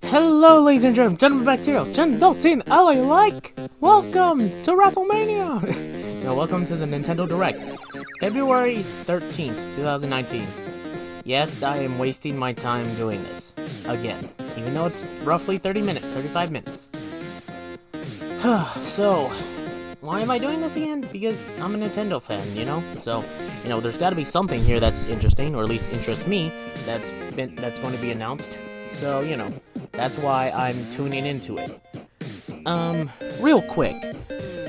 Hello, ladies and gentlemen, back to you. Adults in LA like. Welcome to WrestleMania. Welcome to the Nintendo Direct, February 13th, 2019. Yes, I am wasting my time doing this again, even though it's roughly 35 minutes. So, why am I doing this again? Because I'm a Nintendo fan, So, there's got to be something here that's interesting, or at least interests me. That's going to be announced. So, that's why I'm tuning into it. Real quick,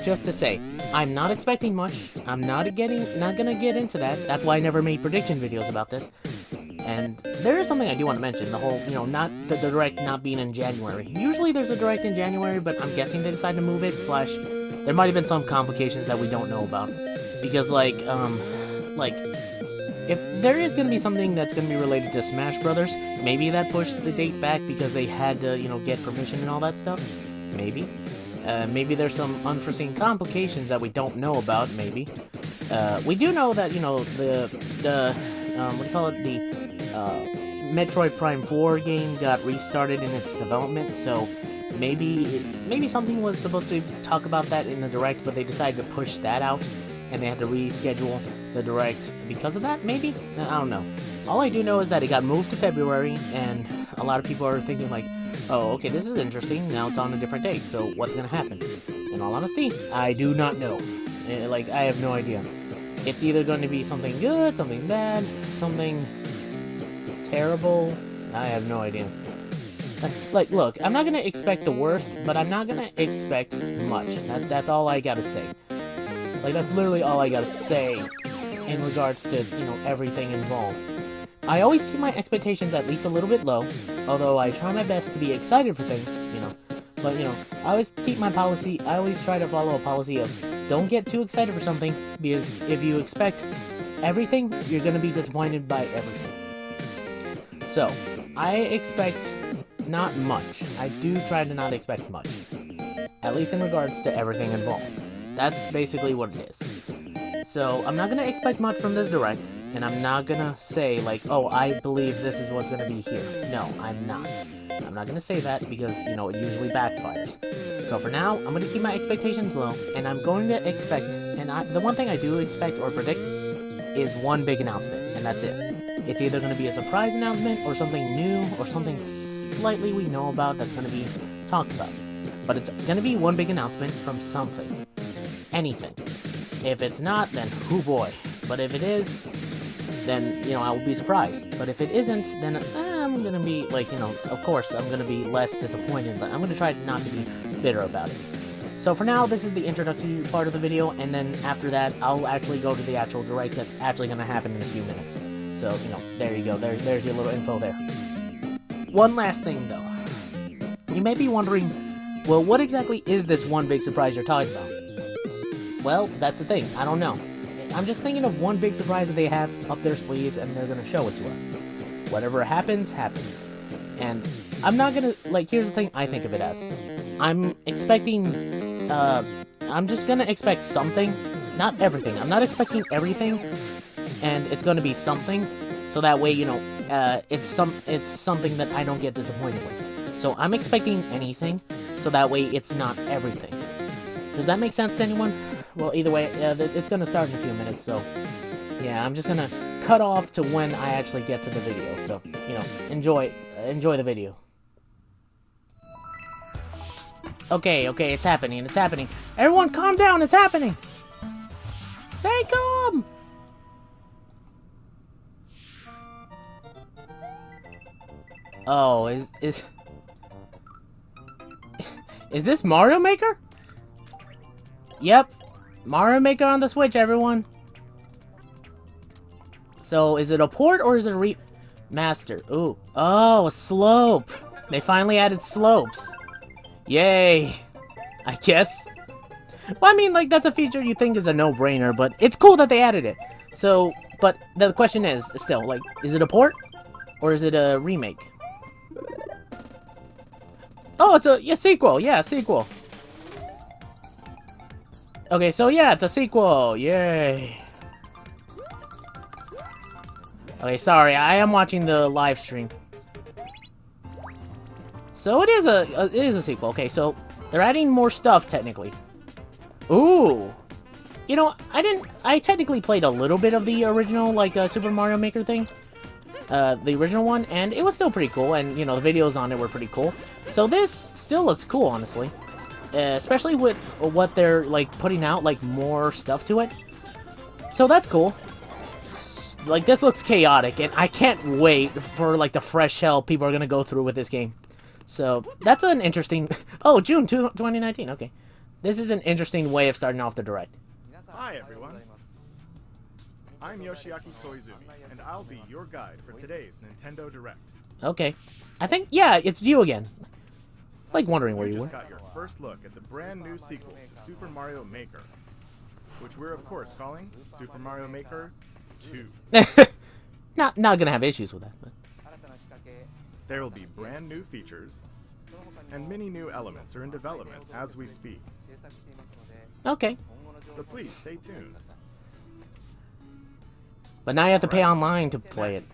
just to say, I'm not expecting much. I'm not gonna get into that. That's why I never made prediction videos about this. And there is something I do want to mention, the whole, not the direct not being in January. Usually there's a direct in January, but I'm guessing they decided to move it, / there might have been some complications that we don't know about. Because, if there is going to be something that's going to be related to Smash Brothers, maybe that pushed the date back because they had to, get permission and all that stuff. Maybe. Maybe there's some unforeseen complications that we don't know about, maybe. We do know that, the Metroid Prime 4 game got restarted in its development, so maybe something was supposed to talk about that in the Direct, but they decided to push that out, and they had to reschedule the Direct because of that, maybe? I don't know. All I do know is that it got moved to February, and a lot of people are thinking like, oh, okay, this is interesting, now it's on a different date, so what's gonna happen? In all honesty, I do not know. I have no idea. It's either going to be something good, something bad, something terrible. I have no idea. Look, I'm not gonna expect the worst, but I'm not gonna expect much. That's all I gotta say. That's literally all I gotta say in regards to, everything involved. I always keep my expectations at least a little bit low, although I try my best to be excited for things, But, I always keep my policy, I always try to follow a policy of don't get too excited for something, because if you expect everything, you're gonna be disappointed by everything. So, I expect not much. I do try to not expect much. At least in regards to everything involved. That's basically what it is. So, I'm not going to expect much from this Direct, and I'm not going to say, oh, I believe this is what's going to be here. No, I'm not. I'm not going to say that because, it usually backfires. So, for now, I'm going to keep my expectations low, and I'm going to expect, the one thing I do expect or predict is one big announcement, and that's it. It's either going to be a surprise announcement, or something new, or something slightly we know about that's going to be talked about. But it's going to be one big announcement from something. Anything. If it's not, then oh boy. But if it is, then, I will be surprised. But if it isn't, then I'm going to be, of course, I'm going to be less disappointed, but I'm going to try not to be bitter about it. So for now, this is the introductory part of the video, and then after that, I'll actually go to the actual Direct that's actually going to happen in a few minutes. So, there you go. There's your little info there. One last thing, though. You may be wondering, well, what exactly is this one big surprise you're talking about? Well, that's the thing. I don't know. I'm just thinking of one big surprise that they have up their sleeves, and they're going to show it to us. Whatever happens, happens. And I'm not going to, here's the thing I think of it as. I'm expecting, I'm just going to expect something. Not everything. I'm not expecting everything, and it's going to be something, so that way, it's something that I don't get disappointed with. So I'm expecting anything, so that way it's not everything. Does that make sense to anyone? Well, either way, it's going to start in a few minutes, so yeah, I'm just going to cut off to when I actually get to the video, so, enjoy the video. Okay, it's happening. Everyone calm down, it's happening! Stay calm! Oh, is this Mario Maker? Yep. Mario Maker on the Switch, everyone. So, is it a port or is it a remaster? Ooh. Oh, a slope. They finally added slopes. Yay. I guess. Well, I mean, that's a feature you think is a no-brainer, but it's cool that they added it. So, but the question is, still, is it a port? Or is it a remake? Oh, it's a sequel. Yeah, sequel. Okay, so yeah, it's a sequel. Yay. Okay, sorry, I am watching the live stream. So it is a sequel. Okay, so they're adding more stuff technically. Ooh. You know, I technically played a little bit of the original, like, Super Mario Maker thing. The original one, and it was still pretty cool, and, you know, the videos on it were pretty cool. So this still looks cool, honestly. Especially with what they're, like, putting out, like, more stuff to it. So that's cool. Like, this looks chaotic, and I can't wait for, like, the fresh hell people are gonna go through with this game. So, that's an interesting... Oh, June 2019, okay. This is an interesting way of starting off the Direct. Hi, everyone. I'm Yoshiaki Koizumi, and I'll be your guide for today's Nintendo Direct. Okay. I think, yeah, it's you again. Like, wondering where you were. You just got your first look at the brand new sequel to Super Mario Maker, which we're, of course, calling Super Mario Maker 2. Not gonna have issues with that. But... There will be brand new features, and many new elements are in development as we speak. Okay. So please stay tuned. But now you have to pay online to play it.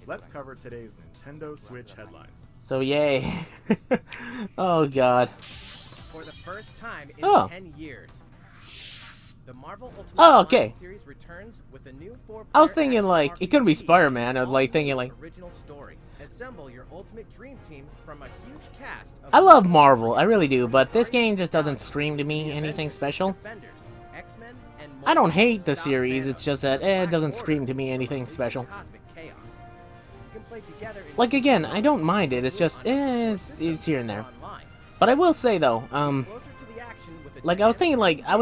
Let's cover today's Nintendo Switch headlines. So yay. Oh god. For the first time in 10 years. The Marvel Ultimate okay. series returns with a new I was thinking like it could be Spider-Man. I was like thinking like original story. Assemble your ultimate dream team from a huge cast of I love Marvel, I really do, but this game just doesn't scream to me anything special. I don't hate the series, it's just that it doesn't scream to me anything special. Like again, I don't mind it, it's just it's here and there. But I will say though, like I was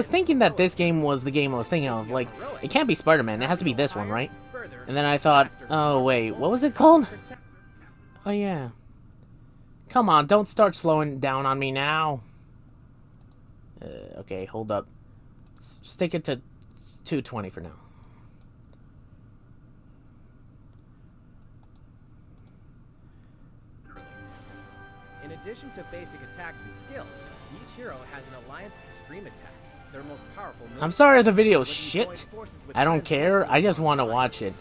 thinking that this game was the game I was thinking of. Like, it can't be Spider-Man, it has to be this one, right? And then I thought, oh wait, what was it called? Oh yeah. Come on, don't start slowing down on me now. Okay, hold up. Stick it to 220 for now. In addition to basic attacks and skills, each hero has an Alliance Extreme attack. Their most powerful move. I'm sorry if the video's shit. I don't care. I just want to watch it.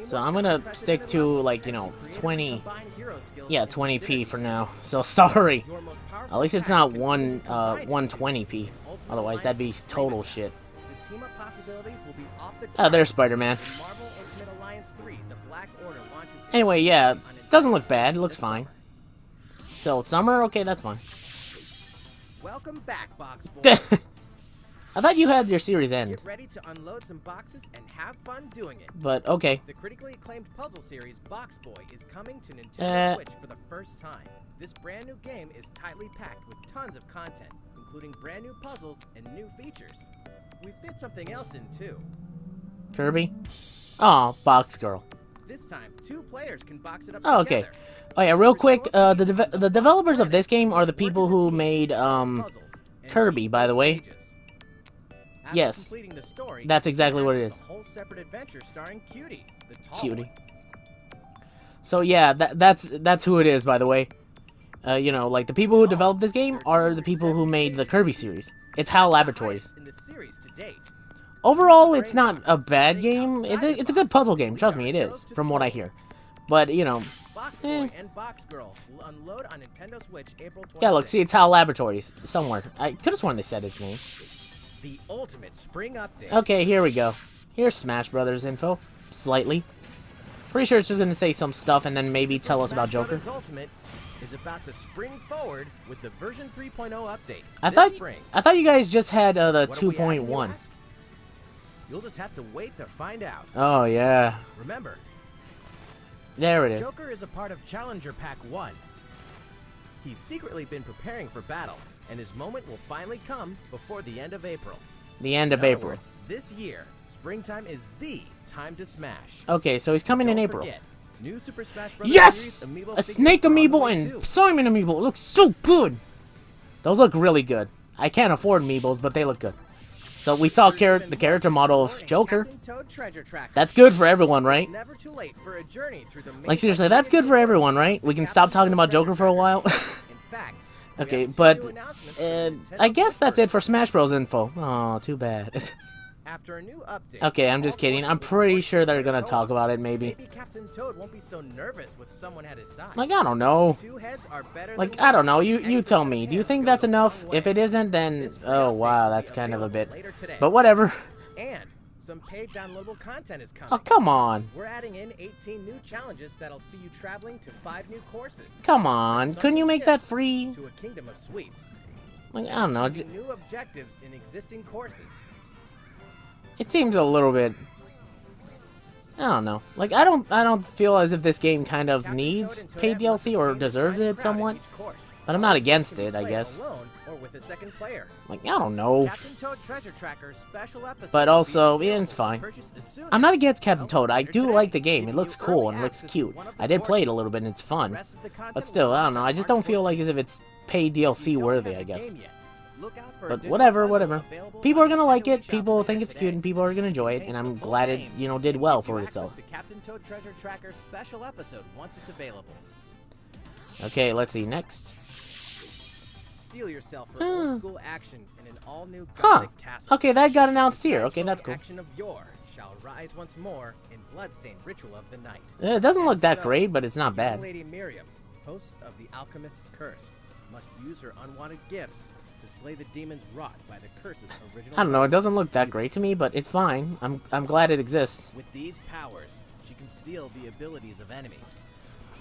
So I'm gonna stick to like, you know, 20. Yeah, 20p for now. So sorry. At least it's not 120p. Otherwise, that'd be total shit. Oh, there's Spider-Man. Anyway, yeah, doesn't look bad. It looks fine. So summer, okay, that's fine. Welcome back, Box Boy. I thought you had your series end. Get ready to unload some boxes and have fun doing it. But okay. The critically acclaimed puzzle series Box Boy is coming to Nintendo Switch for the first time. This brand new game is tightly packed with tons of content, including brand new puzzles and new features. We fit something else in too. Kirby? Oh, Box Girl. This time, 2 players can box it up oh, together. okay. Oh yeah, real quick, the developers of this game are the people who made Kirby, by the way. Yes, that's exactly what it is. Cutie. So yeah, that's who it is, by the way. You know, like the people who developed this game are the people who made the Kirby series. It's HAL Laboratories. Overall, it's not a bad game. It's a good puzzle game. Trust me, it is, from what I hear. But you know, yeah. Look, see, it's HAL Laboratories somewhere. I could have sworn they said its name. The ultimate spring update. Okay, here we go. Here's Smash Brothers info, slightly. Pretty sure it's just gonna say some stuff and then maybe tell us about Joker. Ultimate is about to spring forward with the version 3.0 update. I thought you guys just had the 2.1. You'll just have to wait to find out. Oh yeah. Remember, there it is. Joker is a part of Challenger Pack 1. He's secretly been preparing for battle, and his moment will finally come before the end of April. The end of April. Words, this year, springtime is the time to smash. Okay, so he's coming in April. Forget, new Super Smash Bros. Yes! A Snake Amiibo and Simon Amiibo. It looks so good. Those look really good. I can't afford Amiibos, but they look good. So we saw the character model of Joker. That's good for everyone, right? Like seriously, that's good for everyone, right? We can stop talking about Joker for a while. Okay, but I guess that's it for Smash Bros. Info. Oh, too bad. After a new update. Okay, I'm just kidding. I'm pretty sure they're gonna talk about it, maybe. Maybe Captain Toad won't be so nervous with someone at his side. Like, I don't know. Two heads are better Like, than I don't know. one. You tell me. Do you think that's enough? If it isn't, then... This free Oh, update wow, will be that's kind of a bit... available later today. But whatever. And some paid downloadable content is coming. Oh, come on. We're adding in 18 new challenges that'll see you traveling to 5 new courses. Come on. From Couldn't you make that ships free? To a kingdom of sweets. Like, I don't know. Achieving new objectives in existing courses. It seems a little bit... I don't know. Like, I don't feel as if this game kind of Captain needs Toad and paid Toadette must DLC or obtain the deserves shining it crowd in somewhat. each course. But I'm not against You it, can I play guess. alone or with a second player. Like, I don't know. Captain Toad Treasure Tracker special episode But will be also, available yeah, it's for fine. purchase as soon I'm not as- against Captain well, Toad. I later do today, like the game. It giving looks you cool early and looks access to cute. one of the I did play it a courses. little bit and it's The fun. rest of the content But will still, I launch don't know. on I just March don't feel like 14th. as if it's paid You DLC don't worthy, have I the guess. game yet. Look out for But additional whatever, bundles whatever. available People on are gonna like Nintendo it. eShop People later think it's today. cute and people are gonna enjoy it. And Contains I'm the full glad it, game you know, did and well gives you for access itself. to Captain Toad Treasure Tracker special episode once it's available. Okay, let's see. Next. Steal yourself for old school action in an all-new Huh. Gothic castle. Okay, that got announced here. Okay, Sideshow that's cool. Action of yore shall rise once more in Bloodstained Ritual of the Night. It doesn't look And that so, great, but it's not young bad. Lady Miriam, host of the Alchemist's Curse, must use her unwanted gifts to slay the demons wrought by the curse's original. I don't know. It host. doesn't look that great to me, but it's fine. I'm glad it exists. With these powers, she can steal the abilities of enemies,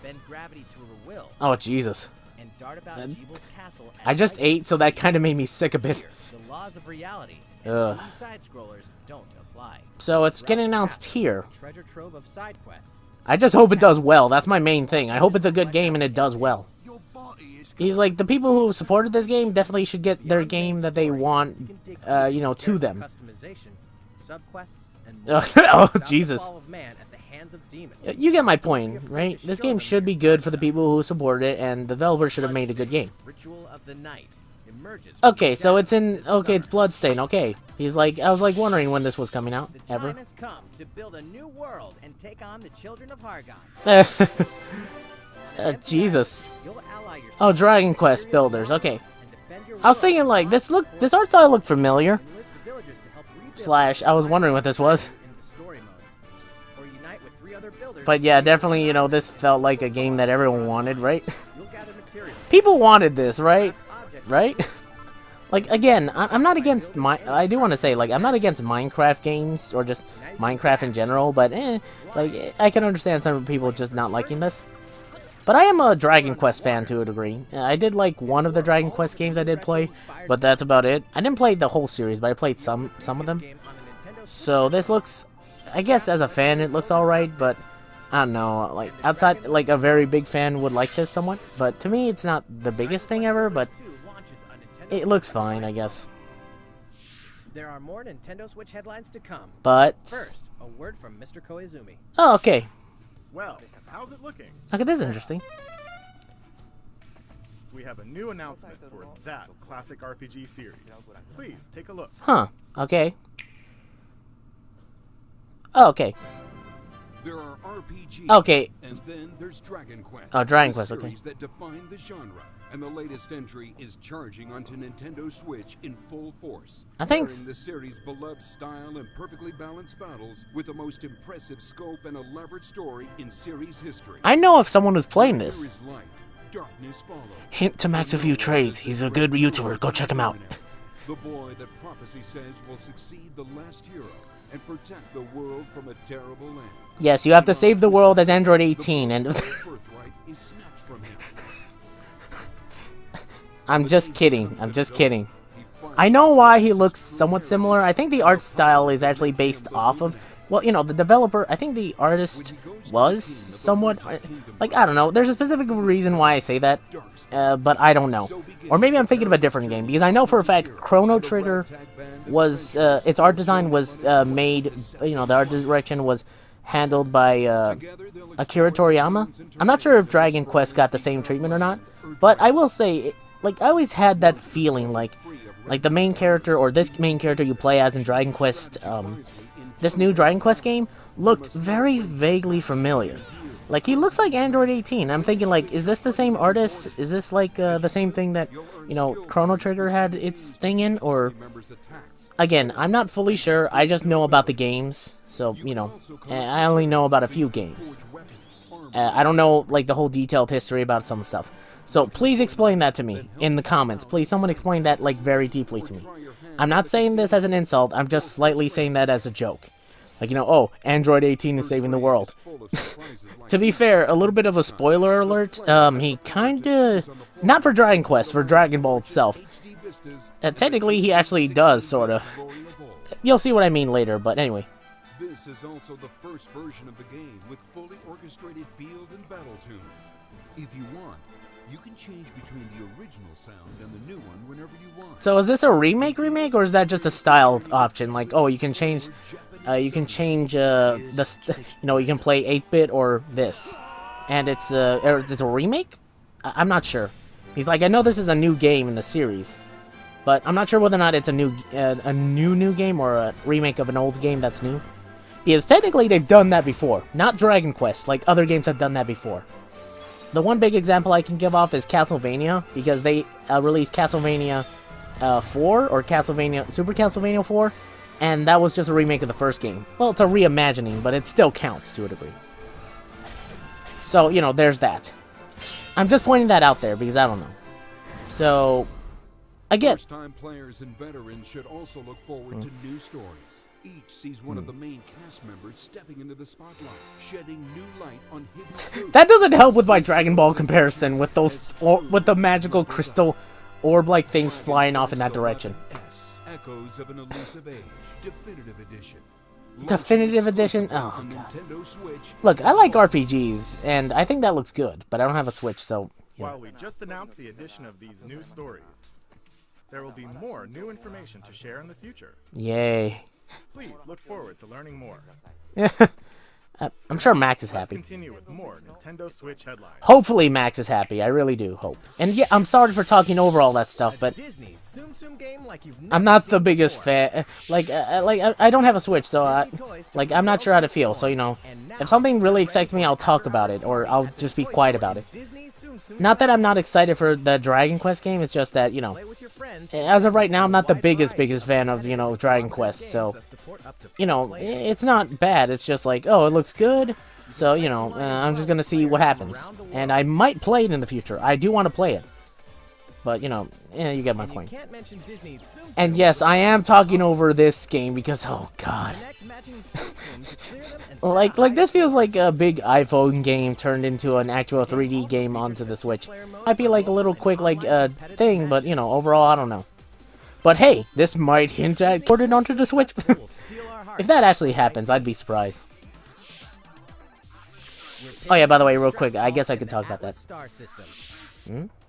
bend gravity to her will, Oh, Jesus. and dart about Jeebel's castle. I at just night. ate, so that kind of made me sick a bit. Here, the laws of reality and Ugh. 2D side-scrollers don't apply. So it's Throughout getting the announced castle, here. a treasure trove of side quests. I just hope it does well. That's my main thing. I hope it's a good game and it does well. He's like, the people who supported this game definitely should get their game that they want, You can dig you know, deep to into them. Customization, subquests, and Oh, more. Stop the Jesus. fall of man at the hands of demons. You get my point, right? This game should be good for the people who supported it, and the developer should have made a good game. Ritual of the Night emerges from Okay, the so it's in... shadows this Okay, it's summer. Bloodstained. Okay. He's like... I was like wondering when this was coming out. The Ever. time has come to build a new world and take on the children of Hargon. Jesus. You'll ally yourself Oh, Dragon with Quest mysterious builders. monsters Okay. and defend your I was world thinking from like this monsters this art style looked familiar. enlist the villagers to help rebuild Slash, I was wondering what this was. in the story mode. Or unite with 3 other builders But yeah, definitely, you know, this felt like a game that everyone wanted, right? You'll gather materials, People wanted this, right? objects, Right? Like, again, I'm not against I do want to say, like, I'm not against Minecraft games or just Minecraft in general, but like, I can understand some people just not liking this. But I am a Dragon Quest fan to a degree. I did like one of the Dragon Quest games I did play, but that's about it. I didn't play the whole series, but I played some of them. game on a Nintendo Switch So this looks, I guess as a fan it looks alright, but I don't know, like outside, like a very big fan would like this somewhat. But to me it's not the biggest thing ever, but 2 launches on Nintendo it Switch looks on fine, I Friday. guess. There are more Nintendo Switch headlines to come. But, First, a word from Mr. Koizumi. oh, okay. Well, how's it looking? Okay, this is interesting. We have a new announcement for that classic RPG series. Please take a look. Huh, okay. Oh, okay. There are RPGs. Okay. And then there's Dragon Quest. Oh, Dragon the Quest, okay. series that define the genre. And the latest entry is charging onto Nintendo Switch in full force. I think Pairing the series' beloved style and perfectly balanced battles with the most impressive scope and elaborate story in series history. I know of someone who's playing There this. is light, darkness follow. Hint to Max a few trades. He's a good YouTuber. Go check him out. The boy that prophecy says will succeed the last hero and protect the world from a terrible land. Yes, you have to save the world as Android 18 and... birthright is snatched from him. I'm just kidding. I'm just kidding. I know why he looks somewhat similar. I think the art style is actually based off of... Well, you know, the developer... I think the artist was somewhat... Like, I don't know. There's a specific reason why I say that. But I don't know. Or maybe I'm thinking of a different game. Because I know for a fact Chrono Trigger was... its art design was made... You know, the art direction was handled by Akira Toriyama. I'm not sure if Dragon Quest got the same treatment or not. But I will say... Like, I always had that feeling, like the main character, or this main character you play as in Dragon Quest, this new Dragon Quest game, looked very vaguely familiar. Like, he looks like Android 18. I'm thinking, like, is this the same artist? Is this, like, the same thing that, you know, Chrono Trigger had its thing in? Or again, I'm not fully sure. I just know about the games, so, you know, I only know about a few games. I don't know, like, the whole detailed history about some stuff. So please explain that to me in the comments. Please, someone explain that, like, very deeply to me. I'm not saying this as an insult. I'm just slightly saying that as a joke. Like, you know, oh, Android 18 is saving the world. To be fair, a little bit of a spoiler alert. He kinda... Not for Dragon Quest, for Dragon Ball itself. Technically, he actually does, sort of. You'll see what I mean later, but anyway. This is also the first version of the game with fully orchestrated field and battle tunes. If you want, you can change between the original sound and the new one whenever you want. So is this a remake, or is that just a style option? Like, oh, you can change, you can play 8-bit or this, and it's a remake. I'm not sure. He's like, I know this is a new game in the series, but I'm not sure whether or not it's a new game or a remake of an old game that's new. Because technically they've done that before, not Dragon Quest, like other games have done that before. The one big example I can give off is Castlevania, because they released Castlevania 4, or Super Castlevania 4, and that was just a remake of the first game. Well, it's a reimagining, but it still counts to a degree. So, you know, there's that. I'm just pointing that out there, because I don't know. So, again... First-time players and veterans should also look forward to new stories. Each sees one of the main cast members stepping into the spotlight, shedding new light on hidden truths. That doesn't help with my Dragon Ball comparison with those with the magical crystal orb-like things flying off in that direction. Echoes of an Elusive Age, Definitive Edition. Definitive Edition? Oh, God. Look, I like RPGs, and I think that looks good, but I don't have a Switch, so... Yeah. While we just announced the addition of these new stories, there will be more new information to share in the future. Yay. Please look forward to learning more. I'm sure Max is happy. Let's continue with more Nintendo Switch headlines. Hopefully Max is happy. I really do hope. And yeah, I'm sorry for talking over all that stuff, but I'm not the biggest fan. Like I don't have a Switch, so I'm not sure how to feel. So, you know, if something really excites me, I'll talk about it, or I'll just be quiet about it. Not that I'm not excited for the Dragon Quest game, it's just that, you know, as of right now, I'm not the biggest fan of, you know, Dragon Quest, so, you know, it's not bad, it's just like, oh, it looks good, so, you know, I'm just gonna see what happens, and I might play it in the future. I do want to play it, but, you know, you get my point. And yes, I am talking over this game because, oh, God. Like this feels like a big iPhone game turned into an actual 3D game onto the Switch. Might be like a little quick thing, but you know, overall I don't know. But hey, this might hint at ported onto the Switch. If that actually happens, I'd be surprised. Oh yeah, by the way, real quick, I guess I could talk about that.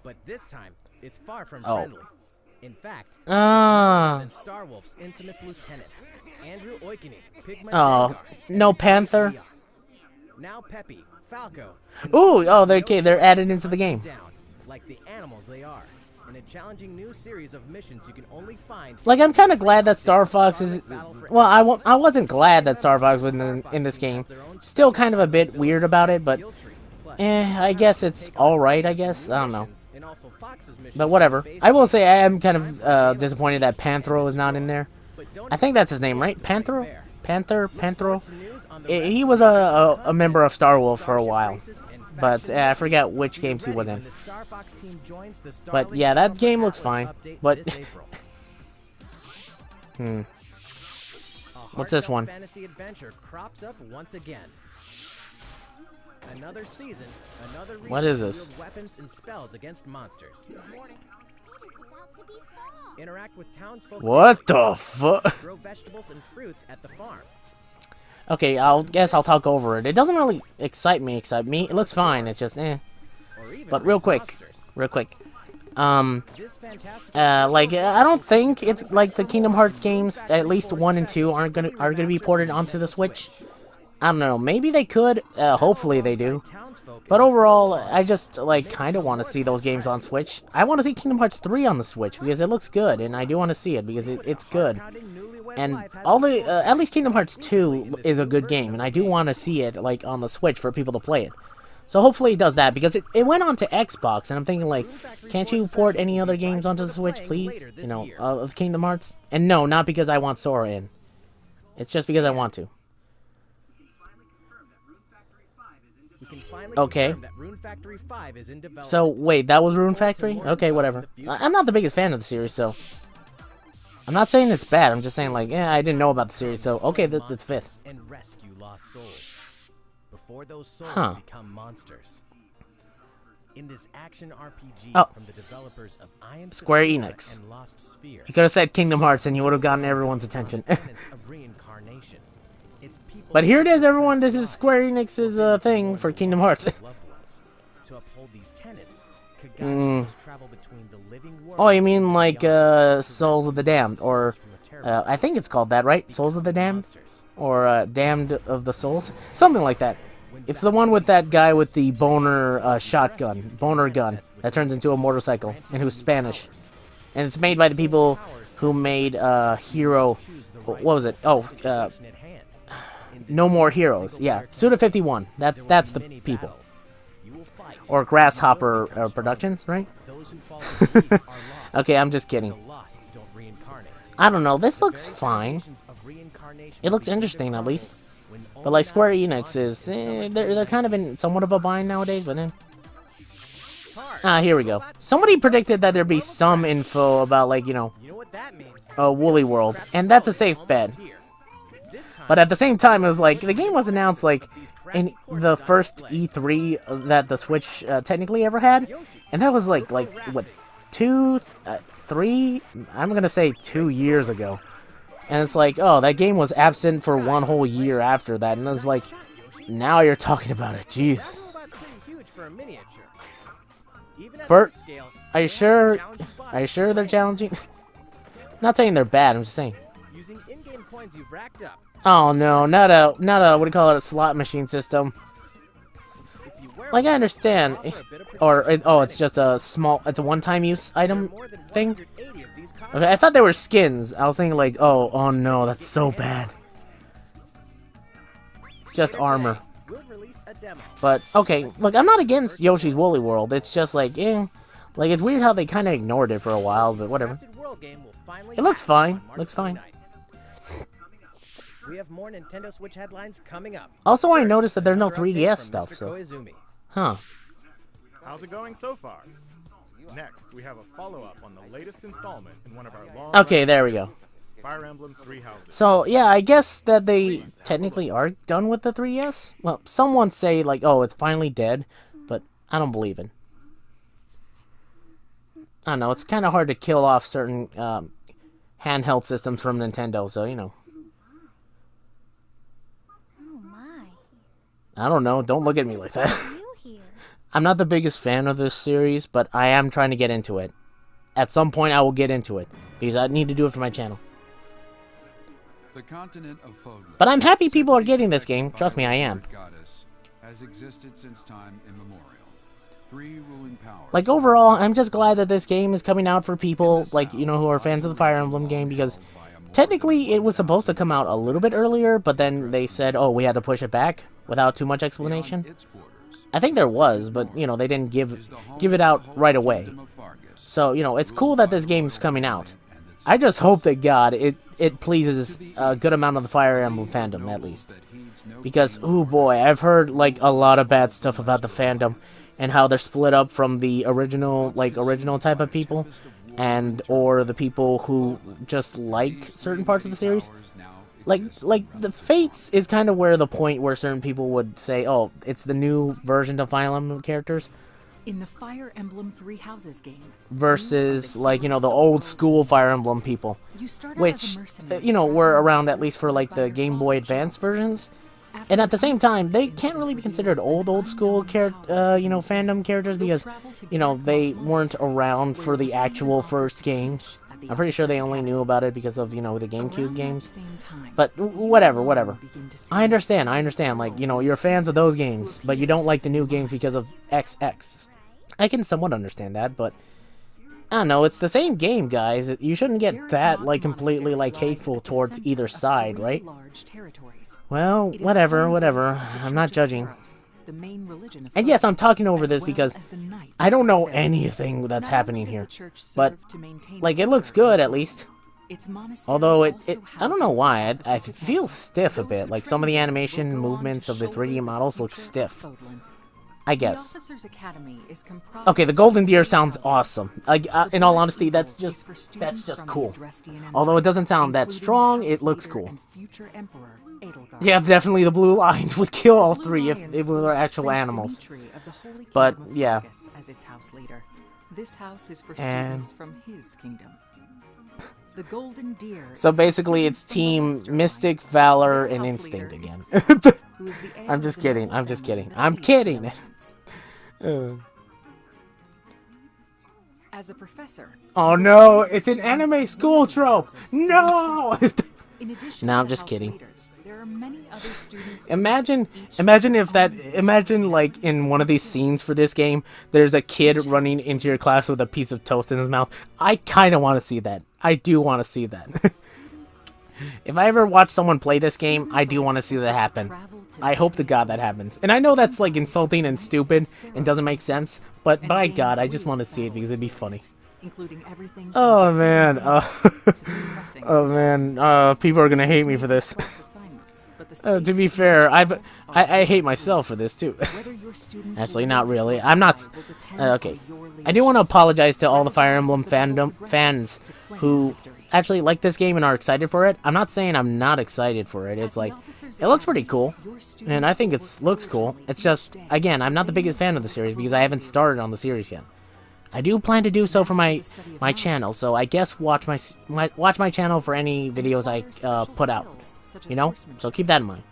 But this time, it's far from friendly. In fact, Star Wolf's infamous lieutenants, Andrew Oikonen, Pigment no Panther. Now Peppy, Falco. They're added into the game. Like the animals they are. In a challenging new series of missions you can only find. Like, I'm kind of glad that Star Fox is. Well, I wasn't glad that Star Fox was in this game. Still kind of a bit weird about it, but I guess it's all right. I guess I don't know. But whatever. I will say I am kind of disappointed that Panthro is not in there. I think that's his name, right? Panthro? Panthro? He was a member of Star Wolf for a while. But I forget which games he was in. But yeah, that game looks fine. But... What's this one? Another season, another what is this? Weapons and spells against monsters. Interact with townsfolk. What the fuck? Grow vegetables and fruits at the farm. Okay, guess I'll talk over it. It doesn't really excite me. It looks fine. It's just But real quick. Like I don't think it's like the Kingdom Hearts games. At least 1 and 2 are gonna be ported onto the Switch. I don't know, maybe they could, hopefully they do. But overall, I just, kind of want to see those games on Switch. I want to see Kingdom Hearts 3 on the Switch, because it looks good, and I do want to see it, because it's good. And at least Kingdom Hearts 2 is a good game, and I do want to see it, on the Switch for people to play it. So hopefully it does that, because it went on to Xbox, and I'm thinking, like, can't you port any other games onto the Switch, please? You know, of Kingdom Hearts? And no, not because I want Sora in. It's just because I want to. Okay. So, wait, that was Rune Factory? Okay, whatever. I'm not the biggest fan of the series, so... I'm not saying it's bad, I'm just saying, like, yeah, I didn't know about the series, so, okay, that's 5th. Before those souls become monsters. In this action RPG from the developers of I Am Square Enix. And Lost Sphere, You could have said Kingdom Hearts and you would have gotten everyone's attention. of reincarnation. But here it is, everyone. This is Square Enix's thing for Kingdom Hearts. To uphold these tenets, Kagashi must travel between the living world. Oh, you mean like Souls of the Damned, or I think it's called that, right? Souls of the Damned, or Damned of the Souls, something like that. It's the one with that guy with the boner gun that turns into a motorcycle, and who's Spanish. And it's made by the people who made Hero. What was it? Oh, No More Heroes. Yeah, Suda 51. That's the people. Or Grasshopper Productions, right? Okay, I'm just kidding. I don't know. This looks fine. It looks interesting, at least. But like Square Enix is, they're kind of in somewhat of a bind nowadays. But then, here we go. Somebody predicted that there'd be some info about, like, you know, Woolly World, and that's a safe bet. But at the same time, it was like the game was announced like in the first E3 that the Switch technically ever had, and that was like what, 2, 3? I'm gonna say 2 years ago. And it's like, oh, that game was absent for 1 whole year after that, and it's like, now you're talking about it, Jesus. Bert, are you sure? Are you sure they're challenging? Not saying they're bad. I'm just saying. Oh no, not a what do you call it? A slot machine system. Like, I understand, or it's just a small, it's a one-time use item thing. Okay, I thought they were skins. I was thinking like, oh no, that's so bad. It's just armor. But okay, look, I'm not against Yoshi's Woolly World. It's just like, like it's weird how they kind of ignored it for a while, but whatever. It looks fine. Looks fine. We have more Nintendo Switch headlines coming up. Also, I noticed that there's no 3DS stuff, so. Huh. How's it going so far? Next, we have a follow-up on the latest installment in one of our long. Okay, there we go. Fire Emblem Three Houses. So, yeah, I guess that they technically are done with the 3DS. Well, someone say, like, oh, it's finally dead, but I don't believe it. I don't know, it's kind of hard to kill off certain handheld systems from Nintendo, so, you know. I don't know. Don't look at me like that. I'm not the biggest fan of this series, but I am trying to get into it. At some point, I will get into it, because I need to do it for my channel. The continent of Fogler, but I'm happy people are getting this game. Trust me, I am. Has existed since time immemorial. 3 ruling powers. Like, overall, I'm just glad that this game is coming out for people, like, you know, who are fans of the Fire Emblem game, because technically it was supposed to come out a little bit earlier, but then they said, oh, we had to push it back without too much explanation. I think there was, but, you know, they didn't give it out right away. So, you know, it's cool that this game's coming out. I just hope that, God, it pleases a good amount of the Fire Emblem fandom, at least. Because, oh boy, I've heard, like, a lot of bad stuff about the fandom, and how they're split up from the original type of people, and, or the people who just like certain parts of the series. Like the Fates is kind of where the point where certain people would say, oh, it's the new version of Fire Emblem characters. In the Fire Emblem Three Houses game. Versus, like, you know, the old school Fire Emblem people. Which, you know, were around at least for, like, the Game Boy Advance versions. And at the same time, they can't really be considered old school fandom characters, because, you know, they weren't around for the actual first games. I'm pretty sure they only knew about it because of, you know, the GameCube games. But whatever. I understand. Like, you know, you're fans of those games, but you don't like the new games because of XX. I can somewhat understand that, but I don't know, it's the same game, guys. You shouldn't get that, like, completely, like, hateful towards either side, right? Well, whatever. I'm not judging. the main religion of And yes, I'm talking over as this well because as the knights I don't or know saints. anything that's Not happening only does here. the church serve But, to maintain like, it looks order in good the at least. its monastery Although I also don't know houses why, the I office of feel Catholic. stiff a Those bit. who Like some of train the there animation will go on movements to of the shoulder 3D models look future of stiff. Fodlan. I The guess. Officers' Academy is comprised Okay, the of golden deer 3 sounds houses. awesome. Like, The in all Black honesty, that's Eagles is just for students from the cool. Adrestian Empire, Although it doesn't sound that including strong, House it looks Leader cool. and future Emperor Edelgard. Yeah, definitely the blue lions would kill all Blue 3 if Lions they were boast actual Prince animals. Dimitri of the Holy But, Kingdom of yeah. Fergus as its house leader. This house is for And- students from his kingdom. The Golden Deer. So is for basically, it's students from the Team Lester Mystic, line. Valor, Their and house Instinct leader is again. who is the heir I'm of just the kidding, noble I'm just family kidding. that I'm leads kidding. the Lions. As a professor. Oh you no, will it's an students anime in school these trope. houses No. and in addition No, to I'm the just house kidding. leaders, there are many other students to Imagine, each imagine with if that, their own imagine like in personalities one of and these skills. scenes for this game, there's a kid running into your class with a piece of toast in his mouth. I kind of want to see that. I do want to see that. If I ever watch someone play this game, I do want to see that happen. I hope to God that happens. And I know that's like insulting and stupid and doesn't make sense, but by God, I just want to see it because it'd be funny. Including everything Oh from man, defeating enemies to suppressing oh man, people are gonna hate me for this. class assignments, but the To be stakes fair, much higher. I hate myself for this too. Whether your students Actually, live not or really. die I'm not. will depend Okay, on your I do want to apologize to all the Fire Strategize Emblem as the battle fandom progresses fans to claim who victory. actually like this game and are excited for it. I'm not saying I'm not excited for it. At It's the like Officers it looks pretty Academy, cool, your and students I think will it work looks cool. diligently It's each just day again, so I'm not the they biggest will fan of the be series able because to I haven't lead. started on the series yet. I do plan to do so for my channel, so I guess watch my channel for any videos I put out. You know, so keep that in mind.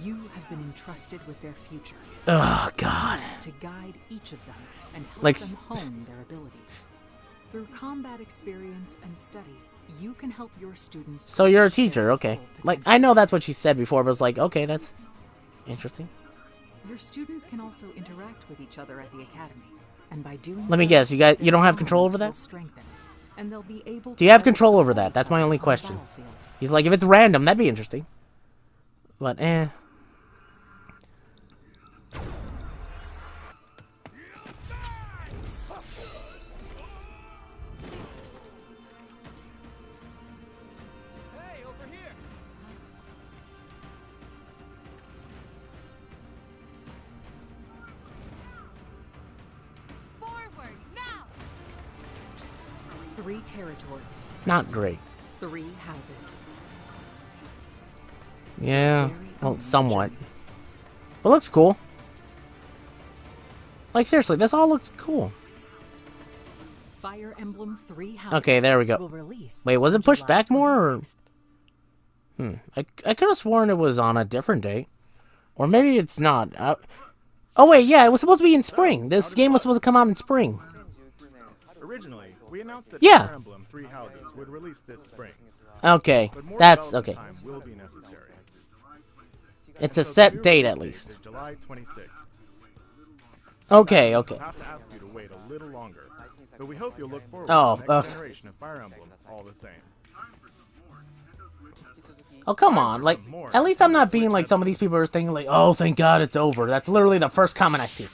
You have been entrusted with their future. Oh God. To guide each of them and help Like them hone their abilities. Through combat experience and study, you can help your students. So you're a reach their teacher, okay? full Like potential. I know that's what she said before, but it's like okay, that's interesting. Your students can also interact with each other at the academy, and by doing Let me so, guess, you their don't have control bonds over that? will strengthen, and they'll be able Do you to have better control over support that? That's each my other only on the question. battlefield. He's like, if it's random, that'd be interesting. But Hey, over here! Forward, now! 3 territories, not great. 3 houses. Yeah, well, somewhat. But looks cool. Like seriously, this all looks cool. Fire Emblem 3 houses. Okay, there we go. will release Wait, was on it pushed July back more, or 26th. I could have sworn it was on a different date, or maybe it's not. Oh wait, yeah, it was supposed to be in spring. This game was supposed to come out in spring. Originally, we announced that Yeah. Fire Emblem 3 Houses would release this spring, Okay, but more that's development okay. time will be necessary. It's a So the set new date release at date least. is July 26th. Okay, We'll okay. have to ask you to wait a little longer, but we hope you'll look forward Oh, to the next generation of Fire Emblem all the same. Oh come on, like at least I'm not being like some of these people are thinking like, oh thank God it's over. That's literally the first comment I see.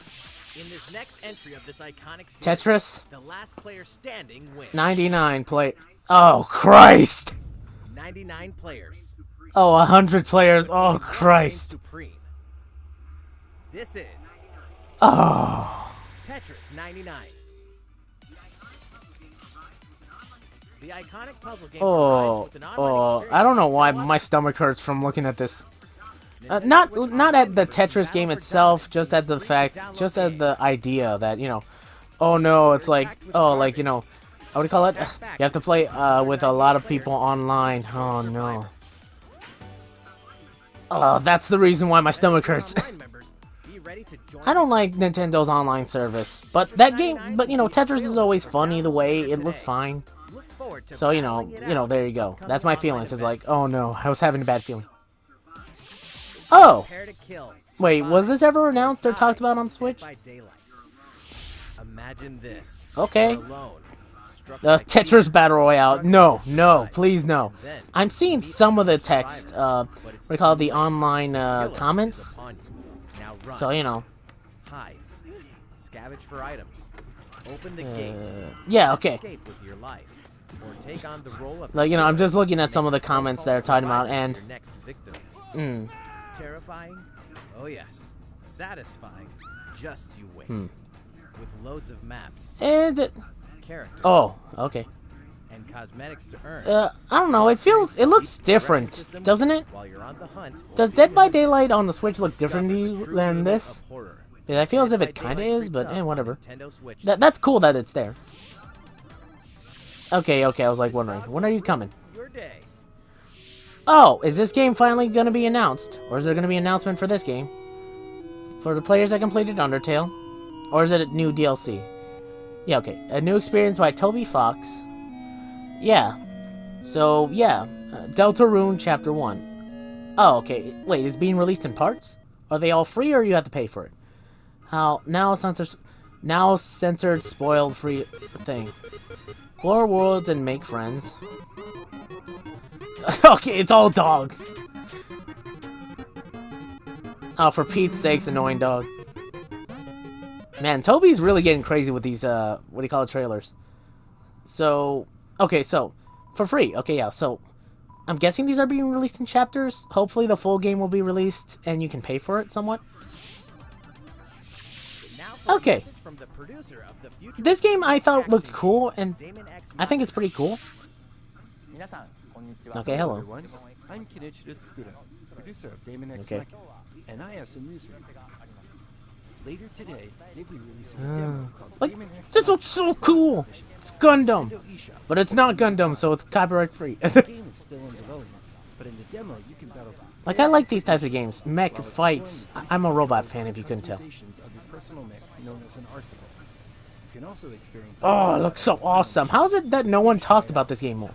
In this next entry of this iconic series, Tetris the last player standing wins. 99 play. Oh Christ. 99 players. Oh 100 players. Oh Reigns Christ. Supreme. This is Oh. Tetris 99. The iconic puzzle game Oh. provides with an online Oh. experience I don't know why that my stomach hurts from looking at this. Nintendo Not Switch not Online at the members Tetris can game battle for itself, dominance just in at the this fact, free-to-download just at game. the idea that oh no, it's like, oh like what do you call it? You have to play with a lot of people online. Oh no. Oh, that's the reason why my stomach hurts. Online members, be ready to join I don't like Nintendo's online service, but that game, but Tetris is always fun either way. It looks fine. Look forward to So battling it out there you go. in That's my upcoming feelings. It's online like, events. oh no, I was having a bad feeling. Oh, Prepare to kill. wait, was this ever announced or talked Die about on Switch? by daylight. Imagine this. Okay. You're alone, Tetris Battle Royale. No, no, please no. I'm seeing some of the text, what do you call it, the online comments. So, you know. Hide. Scavenge for items. Open the gates. Yeah, okay. Escape with your life. Or take on the role of Like, you know, I'm just looking at some of the comments that are talking about, and... your next victims. Terrifying? Oh yes. Satisfying? Just you wait. With loads of maps. And... characters. Oh, okay. And cosmetics to earn. I don't know, it looks different, doesn't it? While you're on the hunt, Does Dead by Daylight on the Switch look different to you than this? Yeah, I feel as if it kinda is, but whatever. That's cool that it's there. Okay, I was like wondering, when are you coming? Your day. Oh, is this game finally gonna be announced? Or is there gonna be an announcement for this game? For the players that completed Undertale? Or is it a new DLC? Yeah, okay. A new experience by Toby Fox. Yeah. So, yeah. Deltarune Chapter 1. Oh, okay. Wait, it's being released in parts? Are they all free or you have to pay for it? How now censored spoiled free thing. Explore worlds and make friends. Okay, it's all dogs. Oh, for Pete's sakes, annoying dog. Man, Toby's really getting crazy with these, what do you call it, trailers. So, okay, so, for free. Okay, yeah, so, I'm guessing these are being released in chapters. Hopefully the full game will be released and you can pay for it somewhat. Okay. This game I thought looked cool, and I think it's pretty cool. Okay, hello. I'm Kenichiro Tsukura, producer of Daemon X Okay. Machina, and I have some news for you. Later today, we'll be releasing a demo called Like, Daemon X this looks so cool! It's Gundam! Nintendo eShop. But it's not Gundam, so it's copyright free. The game is still in development, but in the demo you can battle Like, I like these types of games. Mech fights. I'm a robot fan, if you couldn't tell. customizations of your personal mech known as an arsenal. You can also experience Oh, it looks so awesome. How is it that no one talked about this game more?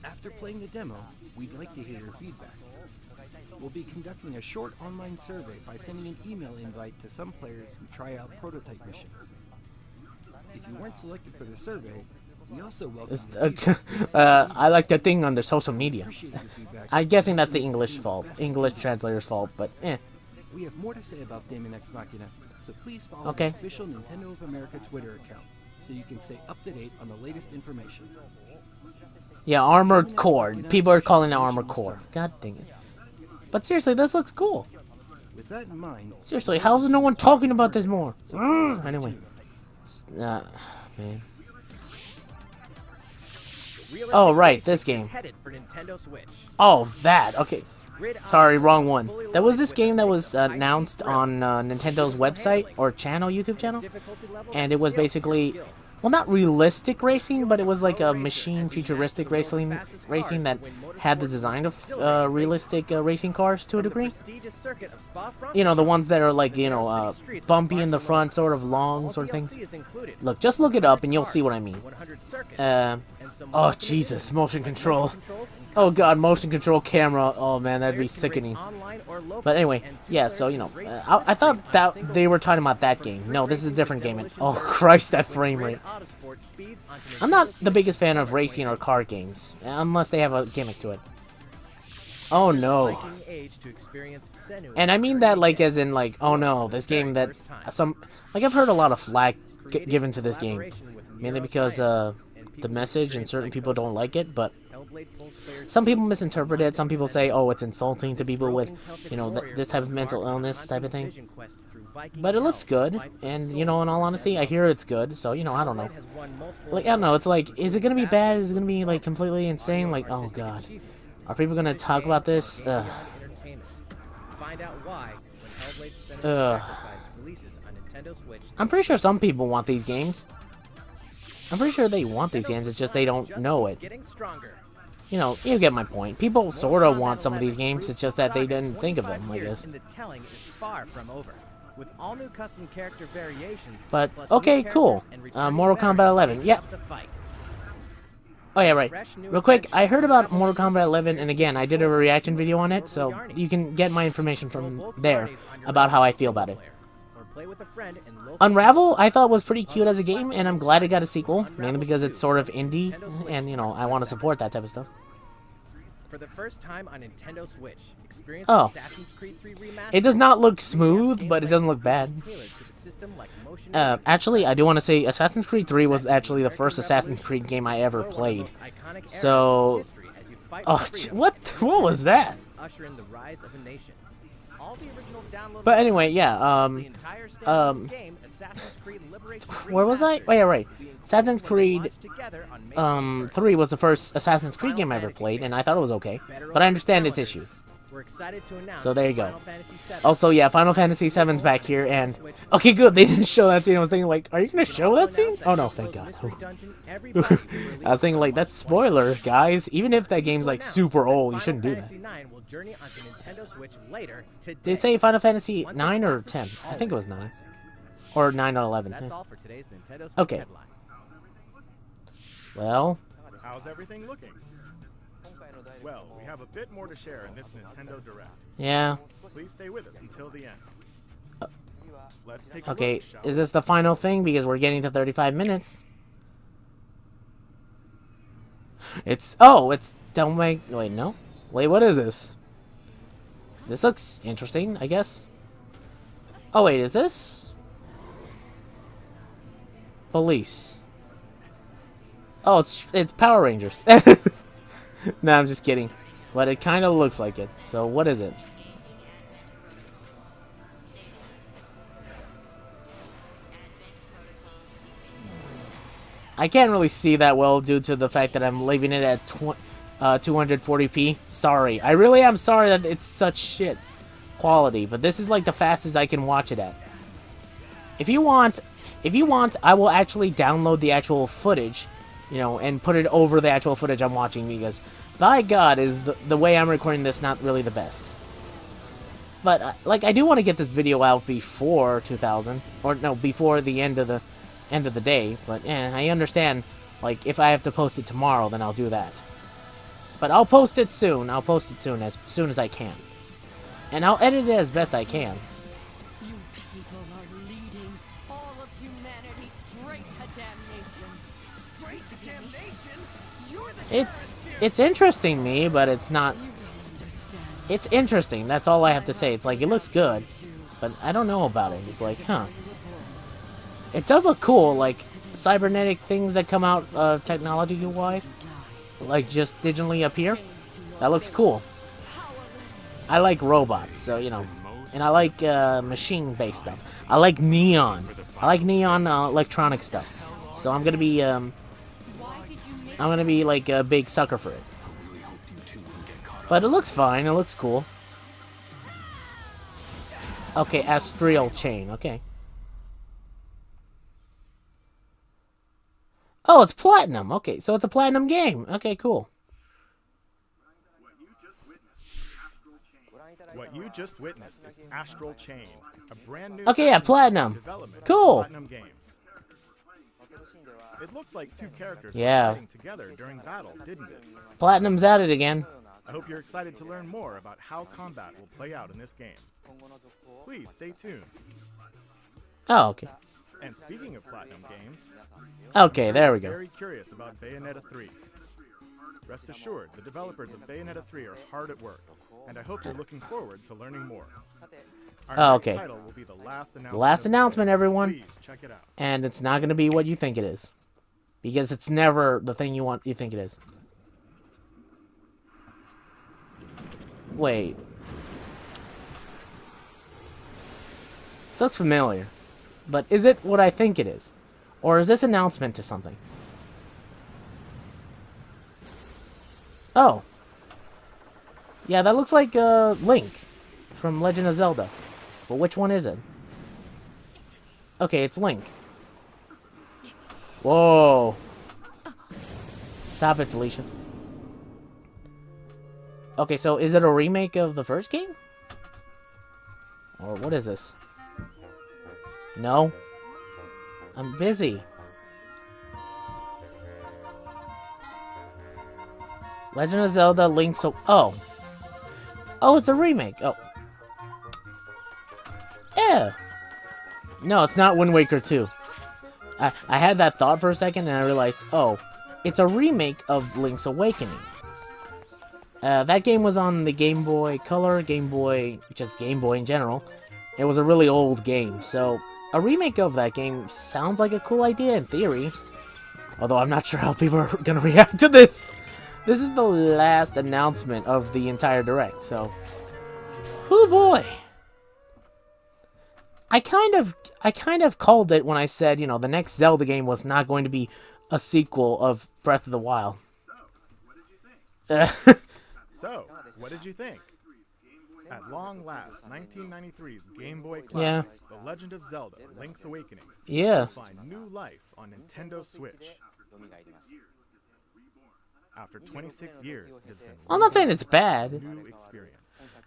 After playing the demo, we'd like to hear your feedback. We'll be conducting a short online survey by sending an email invite to some players who try out prototype missions. If you weren't selected for the survey, we also welcome your feedback. I like the thing on the social media. Appreciate your feedback. I'm guessing that's the English fault. English translator's fault, but eh. We have more to say about Daemon X Machina, so please follow Okay. the official Nintendo of America Twitter account so you can stay up to date on the latest information. Yeah, Armored Core. People are calling it Armored Core. God dang it. But seriously, this looks cool. With that in mind, Seriously, how's no one talking about this more? Anyway. Man. Oh, right, this game. Headed for Nintendo Switch. Oh, that. Okay. Grid Sorry, Option wrong is one. fully That was loaded this with game that was high-speed announced on Nintendo's website or channel, YouTube channel. difficulty level And it was scales to your basically, skills. well, not realistic racing, but it was like a machine futuristic racing that had the design of realistic racing cars to a From the degree. prestigious circuit of Spa-Francorchamps, You know, the ones that are like, you know, narrow city streets of bumpy in the Barcelona. front, sort of long, All sort of things. DLC is included. Look, just look it up and you'll see what I mean. 100 circuits, Uh, and some oh, welcome Jesus, additions motion like control. controls and Oh god, motion control camera. Oh man, that'd be players can race sickening. online or locally, But anyway, and two yeah, players so, you can know, race I thought split-screen on a that single they were screen. talking about that From game. street No, this is a racing different to game. demolition Oh, derby, Christ, that with frame grid rate. autosport speeds onto I'm not Nintendo the biggest Switch fan of Summer racing or 2018. car games, unless they have a gimmick to it. Oh no. Liking age to experience Senu And I mean that like as in like, oh no, this game that like I've heard a lot of flack given to this game, mainly because the message and certain people don't like it, but some people misinterpret it. Some people say, oh, it's insulting to people with, you know, this type of mental illness type of thing. But it looks good, and, you know, in all honesty, I hear it's good, so, you know, I don't know. Like, I don't know, it's like, is it gonna be bad? Is it gonna be, like, completely insane? Like, oh, God. Are people gonna talk about this? Ugh. Find out why when Hellblade: Senua's Ugh. Sacrifice releases on Nintendo Switch. I'm pretty sure some people want these games. I'm pretty sure they want these games, it's just they don't know it. Getting stronger. You know, you get my point. People sort of want some of these games, it's just that they didn't think of them, I guess. And the telling is far from over. With all new custom character variations, But, plus new okay, cool. characters and returning Mortal veterans Kombat 11, taking yeah. up the fight. Oh yeah, right. Real quick, I heard about Mortal Kombat 11, and again, I did a reaction video on it, so you can get my information from there about how I feel about it. play with a friend and local Unravel, I thought was pretty cute as a game, and I'm glad it got a sequel, mainly because it's sort of indie, and, you know, I want to support that type of stuff. For the first time on Nintendo Switch, experience Oh. Assassin's Creed 3 Remastered. It does not look smooth, but it doesn't look bad. Tailored to the system like motion Actually, I do want to say Assassin's Creed 3 was actually the first Assassin's Creed game I ever played. So, oh, what was that? Usher in the rise of a nation. All the original download But anyway, yeah, the entire standalone game, Assassin's Creed Liberation where was I? Remastered, Oh, yeah, right. will be included Assassin's when they Creed, launch together on May 21st. 3 was the first Assassin's Creed game I ever played, and I thought it was okay. But I understand its issues. We're excited to announce So there you go. Final Fantasy VII. Also, yeah, Final Fantasy VII's back here, and... Okay, good, they didn't show that scene. I was thinking, like, are you gonna show that scene? Oh, no, thank God. I was thinking, like, that's spoiler, guys. Even if that game's, like, super old, you shouldn't do that. Did they say Final Fantasy 9 or 10? I think it was 9. Or 9 or 11. That's yeah. all for today's Nintendo Switch Okay. headlines. Well, How's everything looking? Well, we have a bit more to share in this Nintendo Direct. yeah. Please stay with us until the end. Let's take a Okay, look, shall is we? this the final thing? Because we're getting to 35 minutes. It's... Oh, it's... Don't make... Wait, no? Wait, what is this? This looks interesting, I guess. Oh, wait, is this? Police. Oh, it's Power Rangers. No, I'm just kidding. But it kind of looks like it. So, what is it? I can't really see that well due to the fact that I'm leaving it at 240p. Sorry. I really am sorry that it's such shit quality, but this is like the fastest I can watch it at. If you want, I will actually download the actual footage, you know, and put it over the actual footage I'm watching, because by God, is the way I'm recording this not really the best. But like, I do want to get this video out before 2000, or no, before the end of the day. But I understand, like, if I have to post it tomorrow, then I'll do that. But I'll post it soon. I'll post it soon as I can, and I'll edit it as best I can. You people are leading all of humanity straight to damnation. Straight to damnation? You're the It's interesting me, but it's not. You don't understand. It's interesting. That's all I have to say. It's like, it looks good, but I don't know about it. It's like, huh. It does look cool, like cybernetic things that come out technology-wise, like just digitally appear. That looks cool. I like robots, so, you know, and I like machine-based stuff. I like neon. I like neon electronic stuff. So I'm gonna be like a big sucker for it. But it looks fine. It looks cool. Okay, Astral Chain. Okay. Oh, it's Platinum. Okay, so it's a Platinum game. Okay, cool. What you just witnessed is Astral Chain, a brand new Okay, yeah, action Platinum. development Cool. by Platinum Games. It looked like two characters Yeah. were fighting together during battle, didn't it? Platinum's at it again. I hope you're excited to learn more about how combat will play out in this game. Please stay tuned. Oh, okay. And speaking of Platinum Games, Okay, there we I'm go. very curious about Bayonetta 3. Rest assured, the developers of Bayonetta 3 are hard at work, and I hope you're looking forward to learning more. Our Oh, next okay. title will be the last announcement. Last of the announcement, day. everyone. Please check it out. And it's not gonna be what you think it is, because it's never the thing you think it is. Wait. This looks familiar, but is it what I think it is, or is this announcement to something? Oh. Yeah, that looks like Link from Legend of Zelda. But which one is it? Okay, it's Link. Whoa. Stop it, Felicia. Okay, so is it a remake of the first game? Or what is this? No. I'm busy. Legend of Zelda Link so... Oh. Oh, it's a remake. Oh. Yeah. No, it's not Wind Waker 2. I had that thought for a second, and I realized, oh, it's a remake of Link's Awakening. That game was on the Game Boy Color, Game Boy, just Game Boy in general. It was a really old game, so a remake of that game sounds like a cool idea in theory. Although I'm not sure how people are gonna react to this. This is the last announcement of the entire Direct, so... Oh boy! I kind of called it when I said, you know, the next Zelda game was not going to be a sequel of Breath of the Wild. So, what did you think? At long last, 1993's Game Boy Yeah. classic, The Legend of Zelda: Link's Awakening, Yeah. will find new life on Nintendo Switch. After 26 years, it has been I'm not saying it's bad. a new experience.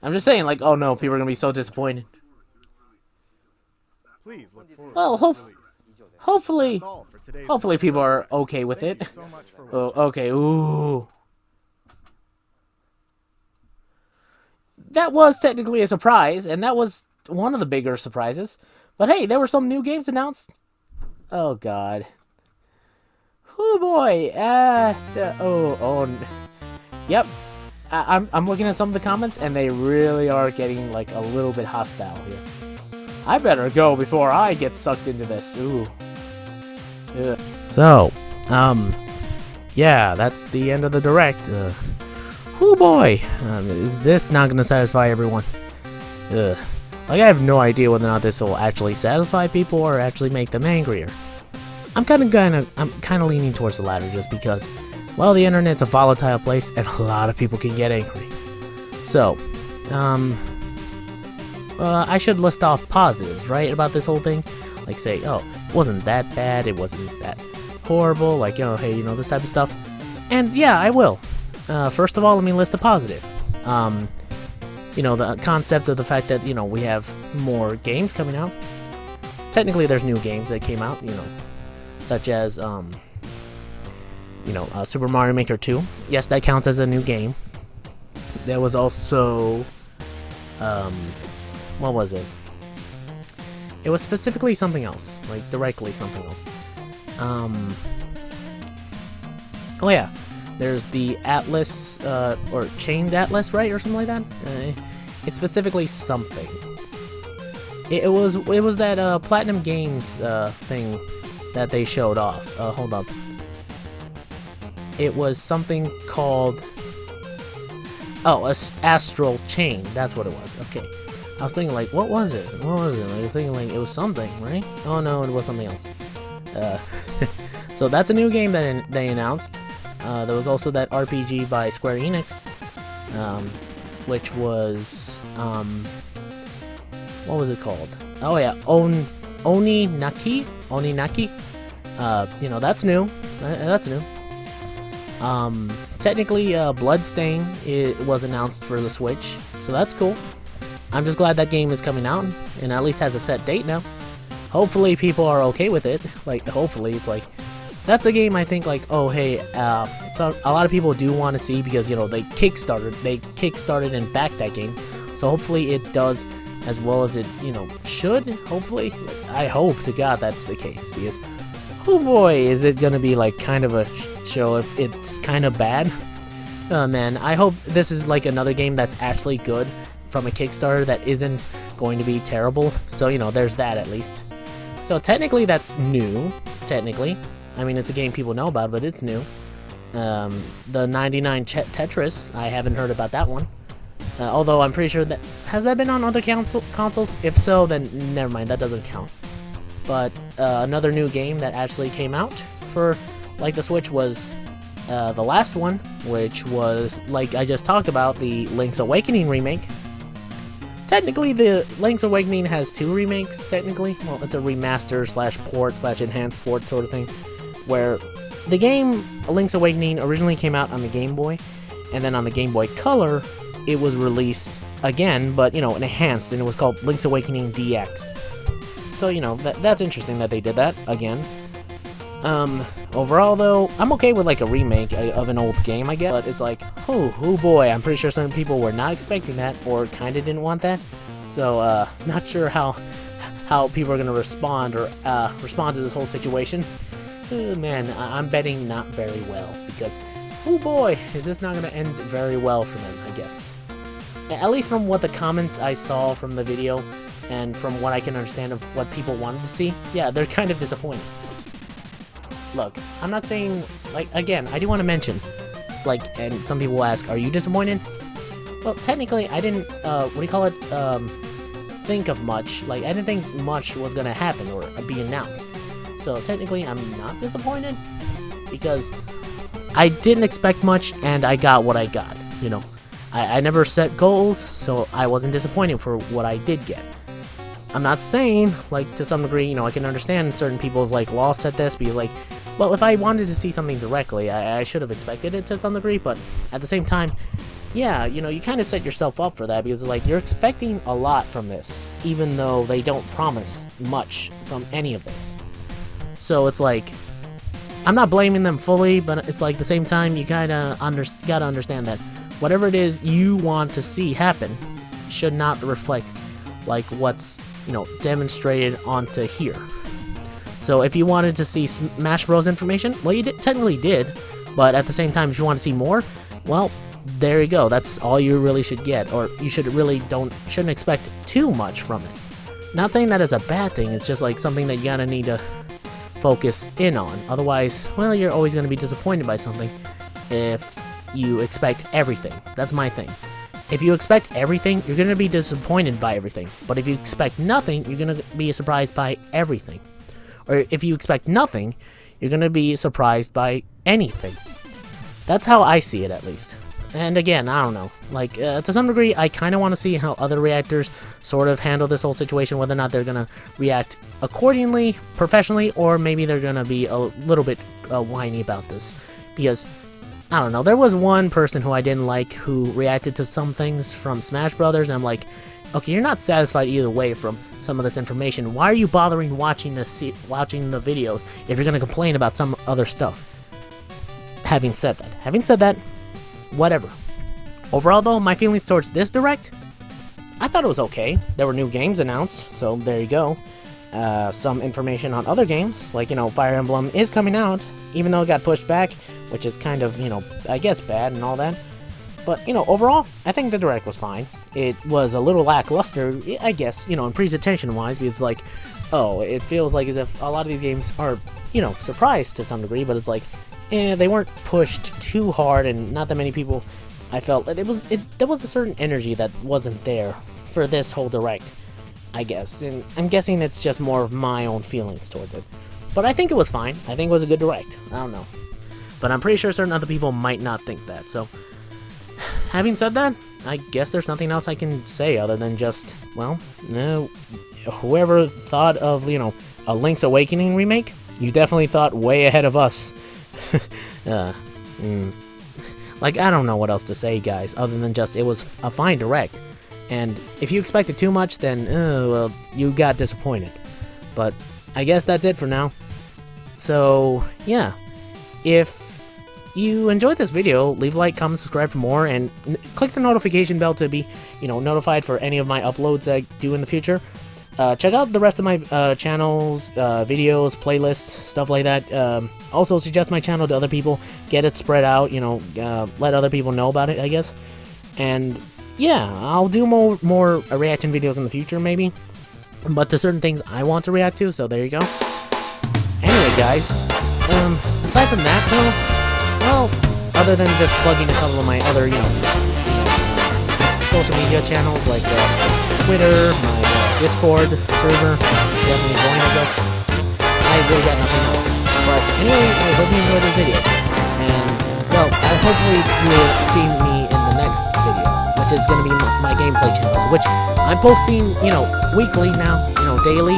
I'm just saying, like, oh no, people are gonna be so disappointed. Please look forward Well, to its release. hopefully, That's all for today's hopefully people are okay with Thank it. you so much for Oh, watching. okay, ooh. That was technically a surprise, and that was one of the bigger surprises. But hey, there were some new games announced. Oh god. Oh boy. Yep. I'm looking at some of the comments, and they really are getting like a little bit hostile here. I better go before I get sucked into this. Ooh. Ugh. So, yeah, that's the end of the Direct. Oh boy, is this not gonna satisfy everyone? Ugh. Like, I have no idea whether or not this will actually satisfy people or actually make them angrier. I'm kind of leaning towards the latter, just because, well, the internet's a volatile place and a lot of people can get angry. So, I should list off positives, right, about this whole thing? Like, say, oh, it wasn't that bad, it wasn't that horrible, like, you know, hey, you know, this type of stuff. And yeah, I will. First of all, let me list a positive. You know, the concept of the fact that, you know, we have more games coming out. Technically, there's new games that came out, you know, such as, Super Mario Maker 2. Yes, that counts as a new game. There was also, what was it? It was specifically something else, like directly something else. Oh yeah, there's the Atlas, or Chained Atlas, right, or something like that. It's specifically something. It was that Platinum Games thing that they showed off. Hold up. It was something called, Astral Chain. That's what it was. Okay. I was thinking, like, what was it? What was it? I was thinking, like, it was something, right? Oh no, it was something else. So that's a new game that they announced. There was also that RPG by Square Enix, which was, what was it called? Oh yeah, Oninaki? You know, that's new. That's new. Technically, Bloodstain was announced for the Switch, so that's cool. I'm just glad that game is coming out, and at least has a set date now. Hopefully people are okay with it. Like, hopefully, it's like, that's a game I think, like, oh hey, so a lot of people do want to see, because, you know, they kickstarted and backed that game. So hopefully it does as well as it, you know, should, hopefully. I hope to God that's the case, because, oh boy, is it gonna be like kind of a show if it's kind of bad. Oh man, I hope this is like another game that's actually good from a Kickstarter that isn't going to be terrible. So, you know, there's that at least. So technically that's new, technically. I mean, it's a game people know about, but it's new. The 99 Tetris, I haven't heard about that one. Although I'm pretty sure that, has that been on other consoles? If so, then never mind, that doesn't count. But another new game that actually came out for, like, the Switch was the last one, which was, like I just talked about, the Link's Awakening remake. Technically, the Link's Awakening has two remakes, technically. Well, it's a remaster slash port slash enhanced port sort of thing, where the game Link's Awakening originally came out on the Game Boy, and then on the Game Boy Color, it was released again, but, you know, enhanced, and it was called Link's Awakening DX. So, you know, that's interesting that they did that again. Overall, though, I'm okay with, like, a remake of an old game, I guess. But it's like, oh boy, I'm pretty sure some people were not expecting that, or kind of didn't want that. So, not sure how how people are gonna respond or respond to this whole situation. Man, I'm betting not very well, because oh boy, is this not gonna end very well for them, I guess. At least from what the comments I saw from the video, and from what I can understand of what people wanted to see, yeah, they're kind of disappointed. Look, I'm not saying, like, again, I do want to mention, like, and some people will ask, are you disappointed? Well, technically, I didn't, what do you call it, think of much. Like, I didn't think much was gonna happen or be announced. So, technically, I'm not disappointed, because I didn't expect much, and I got what I got, you know. I never set goals, so I wasn't disappointed for what I did get. I'm not saying, like, to some degree, you know, I can understand certain people's, like, loss at this, because, like, well, if I wanted to see something directly, I should have expected it to some degree, but at the same time, yeah, you know, you kind of set yourself up for that, because, like, you're expecting a lot from this, even though they don't promise much from any of this. So it's like, I'm not blaming them fully, but it's like, at the same time, you gotta understand that whatever it is you want to see happen should not reflect, like, what's, you know, demonstrated onto here. So if you wanted to see Smash Bros information, well, you technically did, but at the same time, if you want to see more, well, there you go. That's all you really should get, or you should really shouldn't expect too much from it. Not saying that is a bad thing. It's just like something that you gotta need to focus in on. Otherwise, well, you're always gonna be disappointed by something if you expect everything. That's my thing. If you expect everything, you're gonna be disappointed by everything. But if you expect nothing, you're gonna be surprised by everything. Or if you expect nothing, you're gonna be surprised by anything. That's how I see it, at least. And again, I don't know. Like, to some degree, I kind of want to see how other reactors sort of handle this whole situation, whether or not they're gonna react accordingly, professionally, or maybe they're gonna be a little bit whiny about this. Because, I don't know, there was one person who I didn't like who reacted to some things from Smash Brothers, and I'm like, okay, you're not satisfied either way from some of this information. Why are you bothering watching the videos if you're gonna complain about some other stuff? Having said that, whatever. Overall, though, my feelings towards this Direct, I thought it was okay. There were new games announced, so there you go. Some information on other games, like, you know, Fire Emblem is coming out, even though it got pushed back, which is kind of, you know, I guess bad and all that. But, you know, overall, I think the Direct was fine. It was a little lackluster, I guess, you know, in presentation-wise, because, like, oh, it feels like as if a lot of these games are, you know, surprised to some degree, but it's like, they weren't pushed too hard, and not that many people, I felt that there was a certain energy that wasn't there for this whole Direct, I guess, and I'm guessing it's just more of my own feelings towards it. But I think it was fine. I think it was a good Direct. I don't know. But I'm pretty sure certain other people might not think that, so having said that, I guess there's nothing else I can say other than just, well, no, whoever thought of, you know, a Link's Awakening remake, you definitely thought way ahead of us. Like, I don't know what else to say, guys, other than just it was a fine Direct. And if you expected too much, then, well, you got disappointed. But I guess that's it for now. So, yeah. If you enjoyed this video, leave a like, comment, subscribe for more, and click the notification bell to be, you know, notified for any of my uploads that I do in the future. Check out the rest of my channels, videos, playlists, stuff like that. Also, suggest my channel to other people, get it spread out, you know, let other people know about it, I guess. And yeah, I'll do more reaction videos in the future, maybe. But to certain things I want to react to, so there you go. Anyway, guys, aside from that, though, well, other than just plugging a couple of my other, you know, social media channels like Twitter, my Discord server, definitely join, I guess. I really got nothing else. But anyway, I hope you enjoyed this video. And, well, hopefully you will see me in the next video, which is going to be my gameplay channels, which I'm posting, you know, weekly now, you know, daily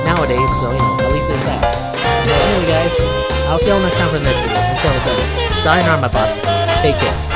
nowadays, so, you know, at least there's that. So anyway, guys, I'll see you all next time for the next video. Until then, sayonara, my bots. Take care.